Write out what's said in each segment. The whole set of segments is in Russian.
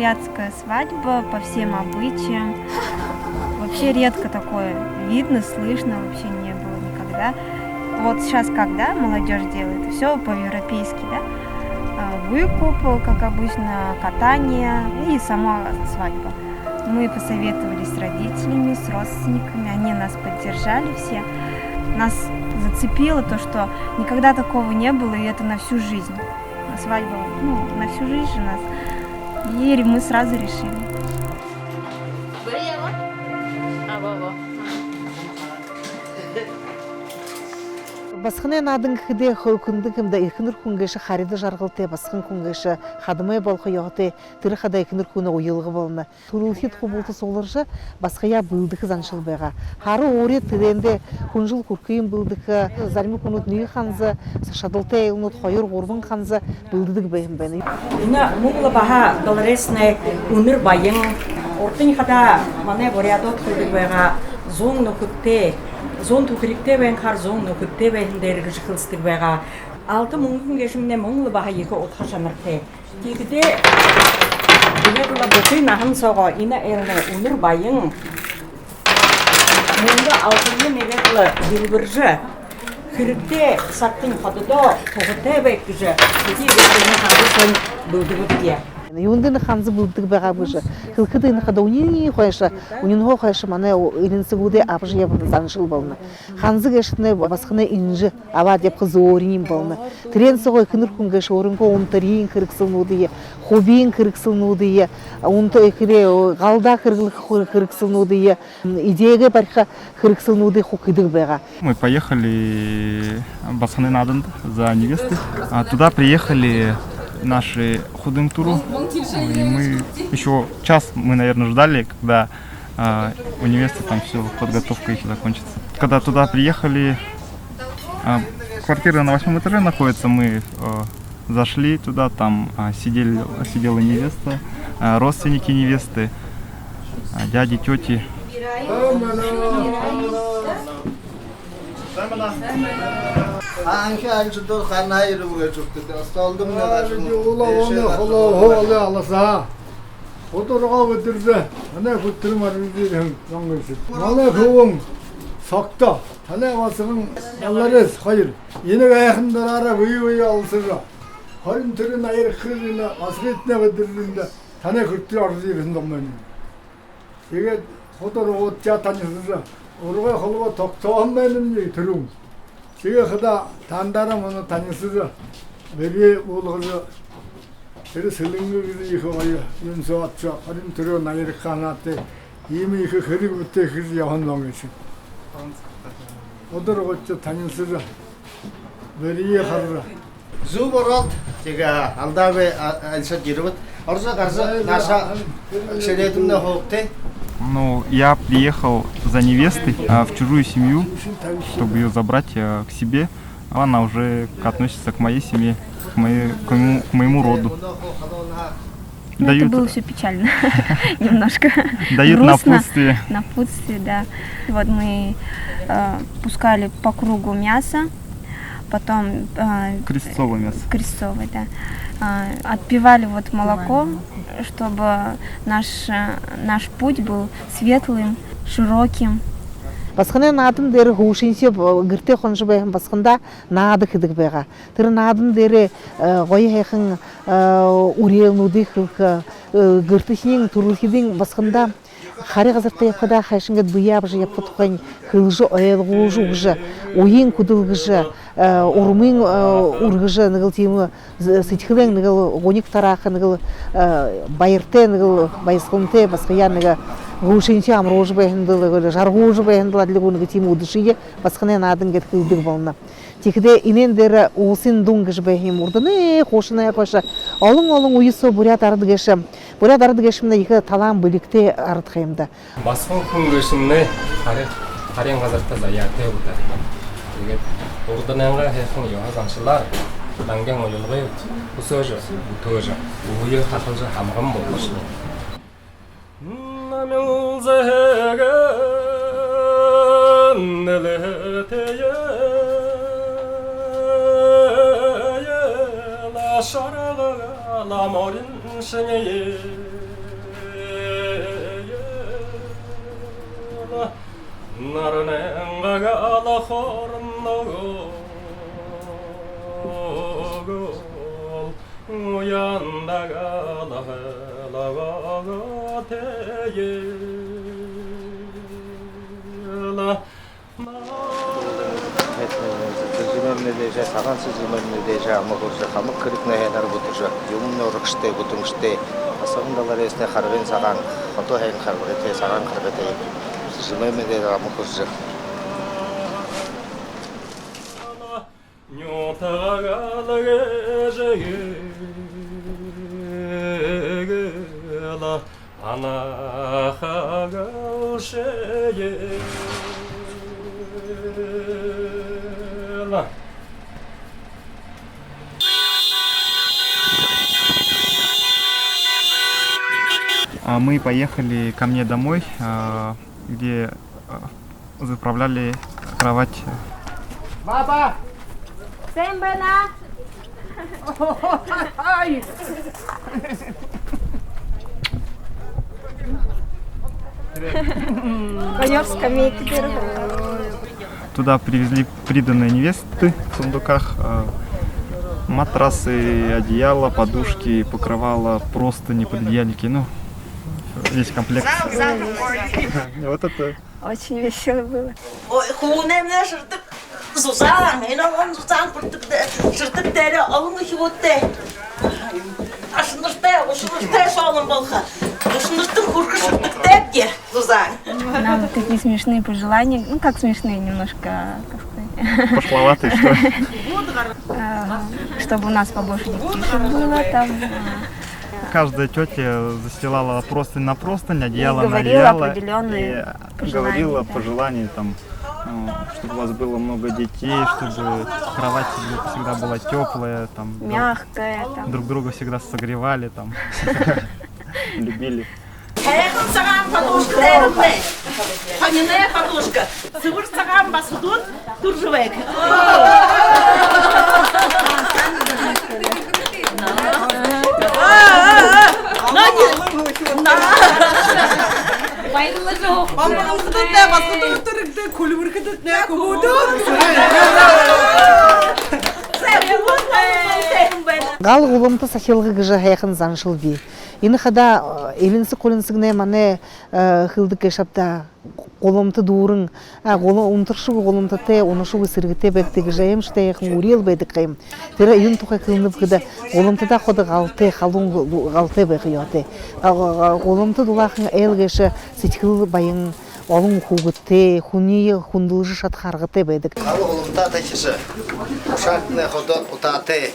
бурятская свадьба по всем обычаям. Вообще редко такое видно, слышно, вообще не было никогда. Вот сейчас, когда молодежь делает, все по-европейски, да? Выкуп, как обычно, катание и сама свадьба. Мы посоветовались с родителями, с родственниками, они нас поддержали все. Нас зацепило то, что никогда такого не было, и это на всю жизнь. Свадьба, на всю жизнь у нас. И мы сразу решили. Басқыны надың кіде күнді кімді екінір күнгеші қариды жарғылты басқын күнгеші қадымай болқы яғыты түрі қада екінір күні ойылғы болына. Турылхет құбылты солыржы басқая бұлдықы заншыл байға. Хары оре түренде күнжыл күркейін бұлдықы, зармы күнут нүйі қанзы, шадылты әйілінут қойыр ғорбын қанзы бұлдыдық байын бәні. Үні мұңлы баға доларесіне үнір байын, ортын қада мане борядот күлдік байға зоң нүкітте, зон түкірікте бәйін қар зоң нүкітте бәйін дәрігі жықылыстық байға. Алты мұңғын кешіміне мұңлы баға екі отқа жанырте. Тегіде білетіла бұқи нағын соға ина әріне үнір байын. Мұңды алтынды мелетілі білбіржі. Кірікте саттың қадыда тоғыте бәйкіжі. Кеті бәйкіні қады сон бұлды бұдге. Юндыны ханзы бұлдық баға бұжы. Қылқыдыны қада унини қойшы, унинго қойшы маны илінсі бұды апыжы ебіні заншыл болны. Ханзы кешіні басқыны инжі, ава деп қызы оринин болны. Трен соғой күнір күнгеші орынғы онтарин кіріксілнуды, хобиин кіріксілнуды, онты екіде ғалда кіріксілнуды, идеяға барқа кіріксілнуды хокидық баға. Мы поехали басқыны надынды за невесты. Туда приехали наши худым туру, и мы еще час мы, наверное, ждали, когда у невесты там все, подготовка их закончится. Когда туда приехали, квартира на 8 этаже находится, мы зашли туда, там сидела невеста, родственники невесты, дяди, тети. Anki ançıdır kanayır buraya çıktı. Astaldım ne kadar. Ola alasa. Oturga götürdü. Ana götürüm arıyorum yangısı. Ana kuvum sakta. Ana vasının Allah'ız hayır. Yine yakınlar ara büyü alsıra. Hayır türün ayır kırına asgıtne götürdüğünde. Ana götürü arıyorum ben. İşte otur otça tanışırsa. Oraya halıva toktoğan benim diye türüm. Şimdi kadar tandarım onu tanışırsa. Beri oğulları Eri sılınғы kızı yıkımayı, yunsu atça, harim türü nayırı kanattı, yemi yıkı kırık ütte kızı yahanlan geçin. Odur koçça tanınsızı, beriye karıra. Zuboralt, тига алдаве альса гирват. Арза гарза наша шеретимне хокте. Ну, я приехал за невестой в чужую семью, чтобы ее забрать к себе. Она уже относится к моей семье, к моему роду. Это было все печально, немножко дают грустно. напутствие. Напутствие, да. Вот мы пускали по кругу мясо, потом Крестцовое мясо. крестцовое, да. Отпивали вот молоко, чтобы наш путь был светлым, широким. Басқыны надым дәрі ғушинсе гірте қонжы бәйін басқында нады кедік бәйға. Түрі надым дәрі ғойы әйқын урелнуды қылқы гіртісінен тұрылхидің басқында Хари ғазырта епқада қайшыңғыд бұяб жы епқы тұқайн қылжы ойылғы ұжы, ойын күділгіжі, ұрмын ұрғыжы нығыл теймі сетіқілің нығыл ғоник тарақы нығыл байырты нығыл байысқылынты басқыя нығы ғушинсе амрожы бәйінділі, жарғы ұжы бәйінділі әділі ғонығы теймі ұдышығы басқына надың кет қылдық болына. Текіде инендері оғылсын дүнгіж бәйім ұрдыны қошыны қойшы. Олың ұйысы бұрят арды кешім. Бұрят арды кешімді екі талан бөлікте арды қайымды. Басқын күн кешімді қарен ғазарта заярты ұлды. Ұрдыныңға әйқін еуаз аңшылар данген ойылғы ұсөжі, ұтөжі, ұйы қақылжы хамғым болмашыны. Намыл зәген нәлетейі Şarılı la morin şeneye 나는 가가라 호르노고 우연다가라 헬라가 태예라 Сызымемнедеже, саған сызымемнедеже, амығыржы, қамық кірікне хәнар бұтыржы, юмын орықшты, бұтыңшты, асығындалар есіне қарғын саған, қото хәйін қарғыте, саған қарғыте, сызымемнедеже амығыржы. Мы поехали ко мне домой, где заправляли кровать. Баба! Пойдем скамейки берем. Туда привезли приданные невесты в сундуках, матрасы, одеяло, подушки, покрывало, простыни, пододеяльники, ну, весь комплект. Вот это. Очень весело было. Ой, хуунемне шыртып сусаң, инамон сусаң шыртып тәре алың хивотте. Ашындырте, ушындырте шалым болха. Ушындыртым хурка шыртып тәпке сусаң. Нам вот такие смешные пожелания, ну как смешные немножко, как сказать, Пошловатый, что ли? чтобы у нас побольше детишек было там. Каждая тетя застилала простынь на простынь, одеяло на говорила одеяло. определенные И говорила пожелания, там, чтобы у вас было много детей, чтобы кровать всегда была теплая, там, Мягкая там. друг друга всегда согревали, там, любили. Хайхан саган подушка дәрме. Ханина подушка. Сывыр саган басудун туржывек. Гал улымты сахилғы гыжа хайхын заншыл би. Ины хада элинси колинсигне мане хылды кешапта колымты дурың, унтыршы колымты те, унышы сыргыте бекте гыжаем ште яхын урел бейді қайым. Тера юн тухай кылынып кыда колымты да ходы галте, халун галте бейхи йоте. Колымты дулахын эл кеші сетхыл байын олың хугыте, хуни хундылжы шат харгыте бейдік. Алы олымта тәшісі, ұшақны ходы ұтаты,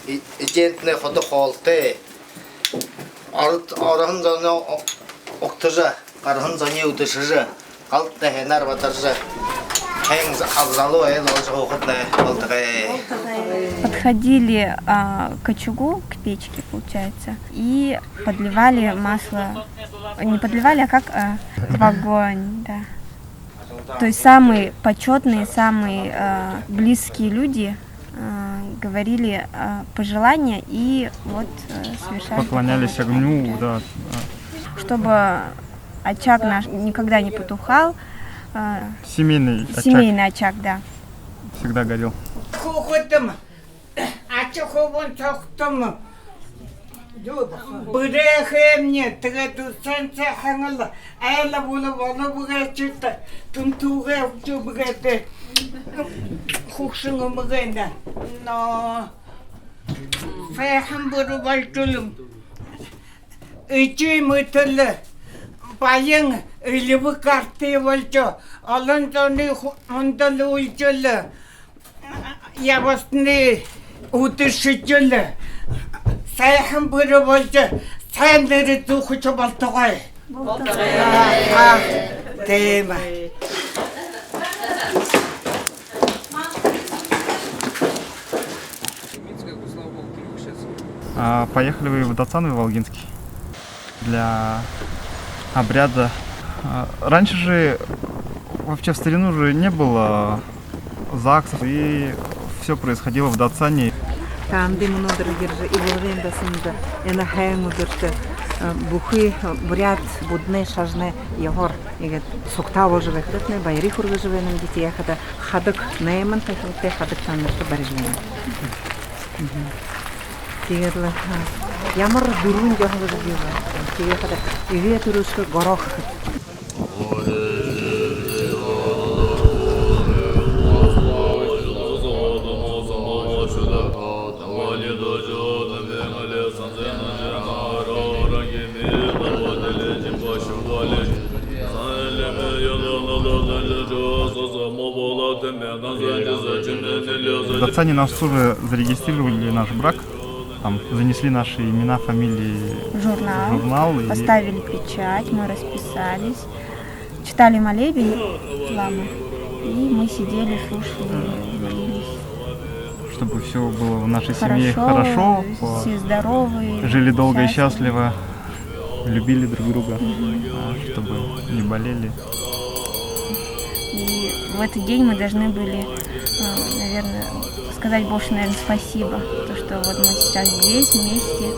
итентіне ходы қолты, арығын заны оқтыжы, арығын заны өтішіжі, қалт дәхенар батыржы, әң алзалы әйін олжы оқытны олтығы. Подходили к очагу, к печке, получается, и подливали масло. Не подливали, а как в огонь, да. То есть самые почетные, самые близкие люди говорили пожелания и вот совершали. Поклонялись огню, да. Чтобы очаг наш никогда не потухал. Семейный очаг. Семейный очаг, да. Всегда горел. Хухутым, ачаховон тоқтым. Бұрехемне, тігетусан сәхаңыл, әлі болы бұғачықты, түнтуға өкті бұғаты, құқшыңы бұғайда. Фәхім бұры балтылым, үчі мұтылы, байың үлібі карты болчы, алын соны ұндылы ұлчылы, ябасыны ұтышычылы. Сайхан бұры болчы, сайынлары тұқычы балтығай. Тема. Поехали вы в Дацан и в Волгинский для обряда. Раньше же вообще в старину же не было ЗАГСов, и все происходило в Дацане. Канды мунодыр гиржи, и волгендасында, эна хайын удырты. бухы бурят будны шажны егор егет суктаво живе хрытны байри хургы живе нам детей хада хадык нейман тахилте хадык танырты барижны. Тигерлы ямар дурун жахы живе. Тигер хада иве турушка горох. В Датсане нас тоже зарегистрировали наш брак, там занесли наши имена, фамилии в журнал и Поставили печать, мы расписались, читали молебен ламы, и мы сидели, слушали, молились. чтобы все было в нашей семье хорошо, все здоровые, жили долго и счастливо, любили друг друга, чтобы не болели. И в этот день мы должны были, наверное, сказать Богу, наверное, спасибо, то, что вот мы сейчас здесь вместе,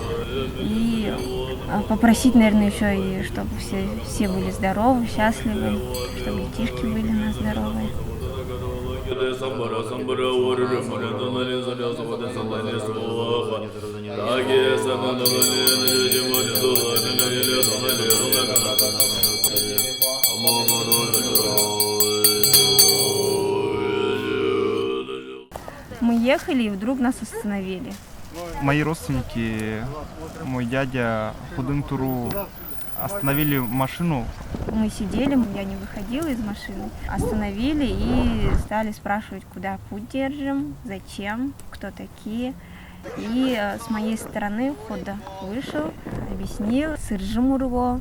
и попросить, наверное, еще и чтобы все были здоровы, счастливы, чтобы детишки были у нас здоровые. Мы ехали, и вдруг нас остановили. Мои родственники, мой дядя, Худын-Туру, остановили машину. Мы сидели, я не выходила из машины. Остановили и стали спрашивать, куда путь держим, зачем, кто такие. И с моей стороны входа вышел, объяснил, Сыржимурго.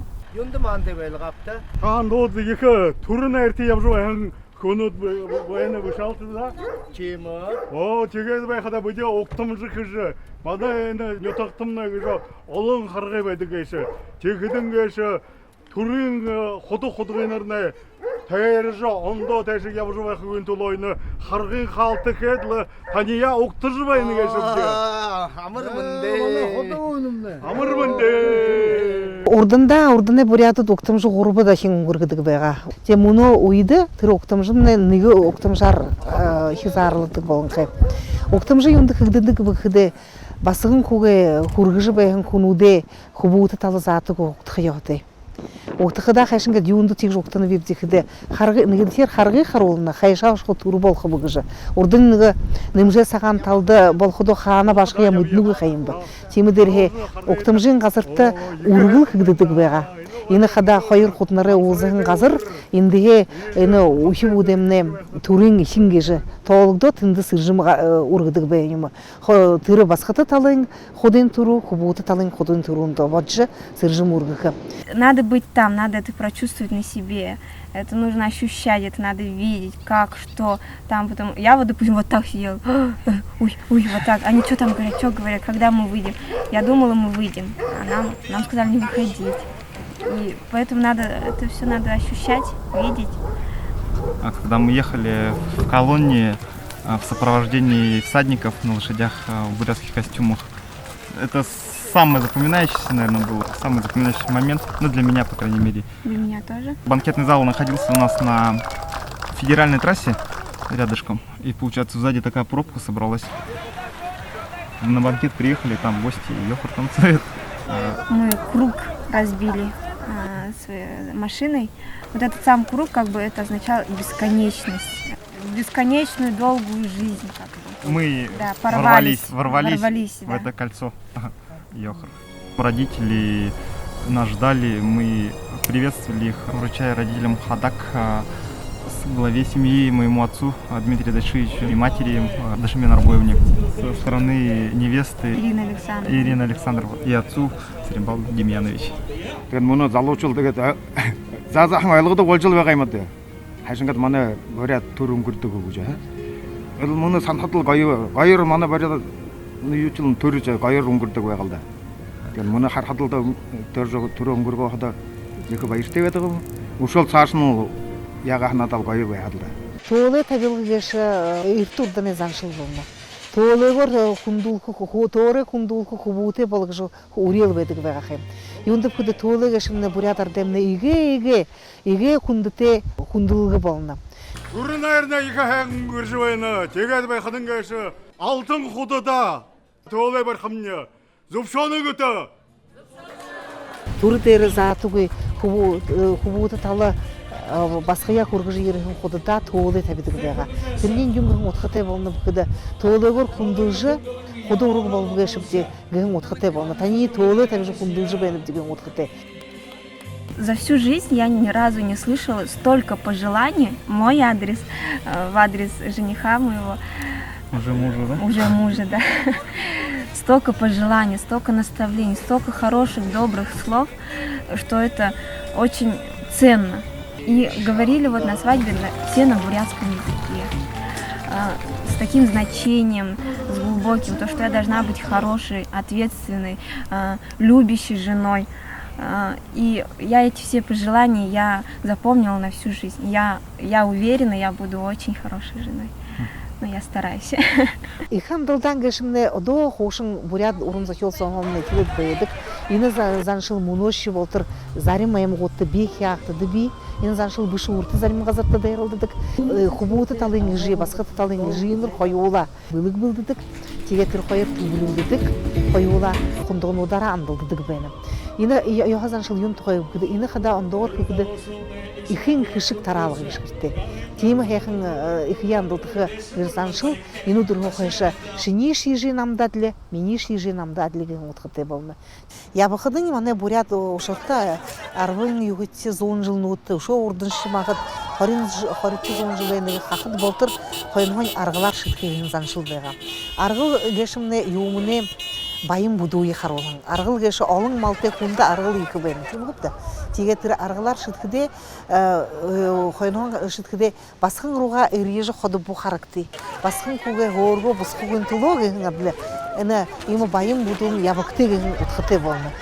Хөнөд военный вышалты да? Чема? О, тегез бай хада bude октымжы кыжы. Мада эне нотактымна кыжы олон харгай байдаг эше. Тегидин кыжы турын ходу-ходугайнарна тайржа ондо тайшыг явжы бай хүйн толойны харгын халты кедлы тания октыжы байны кыжы. Амыр Урдында буряты октымжы ғурбы да хин гургыдык байга. Те муну уйды тыр октымжымны ныгы октымжар хизарлыдык болынкы. Октымжы юнды хыгдыдык быхыды басыгын хуге хургыжы байгын кунуде хубуты талы заты октыхы йоты. Октыхыда хайшынга юнды тик жоктаны вебдихыды ныгыдыр харгы харолына хайша шо туру болхы быгыжы. Урдын ныгы нымжы саган талды болхыды хана башкыя мыднугы хайымбы. Темидерге октымжын газырты ургыл хыгдыдык байга. Ины хада хайыр хутнары узыгын газыр индиге ины ухи будемне турын хингежи толгдо тынды сыржым ургыдык байнымы. Тыры басхаты талын ходын туру хубуты талын ходын турунда воджы сыржым ургыхы. Надо быть там, надо это прочувствовать на себе. Это нужно ощущать, это надо видеть, как, что там. Потом я вот, допустим, вот так сидела, ой, вот так. Они что там говорят, что говорят, когда мы выйдем? Я думала, мы выйдем, а нам сказали не выходить. И поэтому это все надо ощущать, видеть. А когда мы ехали в колонне в сопровождении всадников на лошадях в бурятских костюмах, это самый запоминающийся, наверное, был самый запоминающийся момент, ну для меня, по крайней мере. Для меня тоже. Банкетный зал находился у нас на федеральной трассе рядышком, и получается сзади такая пробка собралась. На банкет приехали, там гости, Йохар танцует. Мы круг разбили своей машиной. Вот этот сам круг, как бы, это означало бесконечность, бесконечную долгую жизнь. Как бы. Мы ворвались в это кольцо Йохар. Родители нас ждали, мы приветствовали их, вручая родителям хадак, главе семьи, моему отцу Дмитрию Дашевичу и матери Дашиме Нарбоевне со стороны невесты Ирина Александровна и отцу Саримбал Демьянович. Мұны залуучыл дегет зазахың айлығы да олжыл бағаймады. Хайшыңғат маны бөрят түрін күрді көгіжі. Мұны санхатыл ғайыр маны бөрят үйітілін түрі ғайыр үңгірді көғалды. Мұны хархатылды түрі үңгір көғады екі байыртеп еді ғой. Ушыл сашының яғахын атал ғайыр байғалды. Толы табилғы кеші иртурдан ezanшыл болма. тоолойгор хундулку торе хундулку хубуте болгожо урел бедик вегахем. Юндып куды тоолойга шимне бурятар демне иге хундыте хундулга болна. Үрін айырна екі аяғын көрші байына, тегеді бай қадын кәші, алтын құдыда, тоолай бар қымне, зұпшаны күті. Туры дері затугы хубуты талы басқая көргіжі ерігін құдыда тоолай табидік беға. Тіннен юнгын отқытай болны бұқыды, тоолайгор хундулжы, құды ұрығы болғы кәшіпте гін отқытай болны. Тани тоолай табижы хундулжы бәйніп деген отқытай. За всю жизнь я ни разу не слышала столько пожеланий, мой адрес, в адрес жениха моего. Уже мужа, да? Уже мужа, да. Столько пожеланий, столько наставлений, столько хороших, добрых слов, что это очень ценно. И говорили вот на свадьбе все на бурятском языке. С таким значением, с глубоким, то, что я должна быть хорошей, ответственной, любящей женой. И я эти все пожелания я запомнила на всю жизнь. Я уверена, я буду очень хорошей женой. Но я стараюсь. Ихан дылдан кешімне одо хошын бурят урын захел соңымны келет бейдік. Ины заншыл муноши болтыр зарим майым готты бек яқты дыби. Ины заншыл бышы урты зарим ғазарты дайрылдыдық. Хубуты талын жи, басқыты талын жиыныр қойуыла бұлық бұлдыдық. Тегетір қойыр түбілімдідік. Қойуыла құндығын удара андылдыдық бәйнім. Ины яғазаншыл юн тұқойып күді. Ины қада ондығыр күді. Ихин кішік таралығы ешкіртті. Тема хехин ихияндылдығы ғырзаншыл, ину дұрғы қойшы шыни шижи намдадлі, мені шижи намдадлі ген отқыты болны. Ябықыдың мане бурят ошықта арвың югітсе зон жылын өтті. Шо ордын шымағыд, хоритті зон жылайны қақыд болтыр, қойынған арғылар шытқығын заншыл беға. Арғыл гешімне юымыне байым будуы қаролың. Арғыл геші олың малте күнді арғыл екі бәйін. Тегетірі арғылар шыткіде, қойынған шыткіде басқын руға өрежі қоды бұ қарықты. Басқын көге ғорғы бұсқығын тұлы ғын әбілі. Әні емі байым будуын ябықты ғын ұтқыты болны.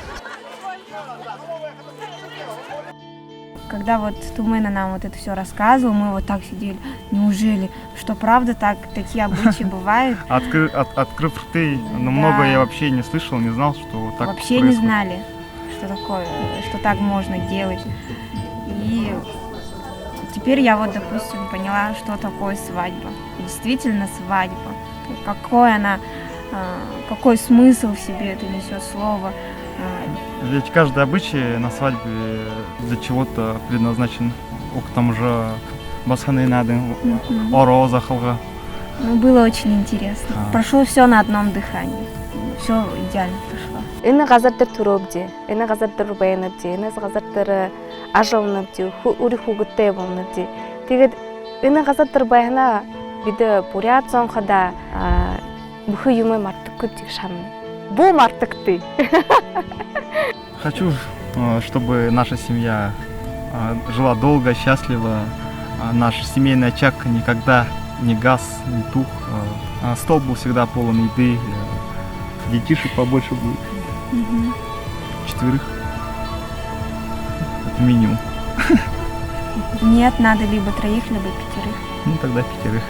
Когда вот Тумена нам вот это все рассказывал, мы вот так сидели, неужели, что правда так, такие обычаи бывают? Открыв рты, но многое я вообще не слышал, не знал, что так вообще происходит. Не знали, что такое, что так можно делать. И теперь я вот, допустим, поняла, что такое свадьба. Действительно свадьба. Какой смысл в себе это несет слово. Ведь каждый обычай на свадьбе для чего-то предназначен. К тому же басханы надо, оро захалга. Ну, было очень интересно. Прошло все на одном дыхании. Все идеально прошло. Эне газаттар туробди, эне газаттар баянабди, эне газаттар ажалнабди, ури хугутте болнабди. Тэгээд эне газаттар баяна биде бурят сонхада бүхү юмай мартыккү тик шан. Бу мартыкты. Хочу, чтобы наша семья жила долго, счастливо, наш семейный очаг никогда не гас, не тух, стол был всегда полон еды, детишек побольше будет. 4. Это минимум. Нет, надо либо 3, либо 5. Ну тогда 5.